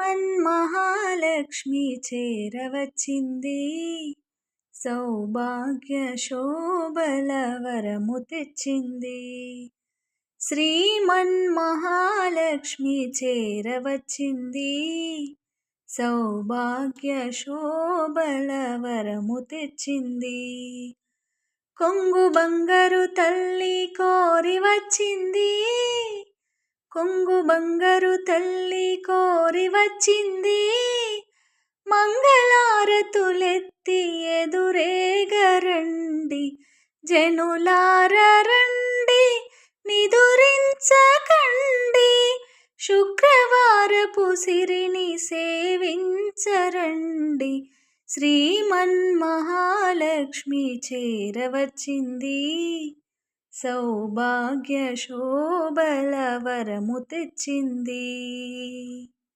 శ్రీమన్మహాలక్ష్మి చేరవచ్చింది, సౌభాగ్య శోభల వరము తెచ్చింది. శ్రీమన్మహాలక్ష్మి చేరవచ్చింది, సౌభాగ్య శోభల వరము తెచ్చింది. కొంగు బంగారు తల్లి కోరి వచ్చింది, కొంగు బంగారు తల్లి కోరి వచ్చింది. మంగళారతులెత్తి ఎదురేగరండి, జనులార రండి నిదురించకండి. శుక్రవారపు సిరిని సేవించరండి, శ్రీమన్మహాలక్ష్మి చేరవచ్చింది, సౌభాగ్య శోభల వరము తెచ్చింది.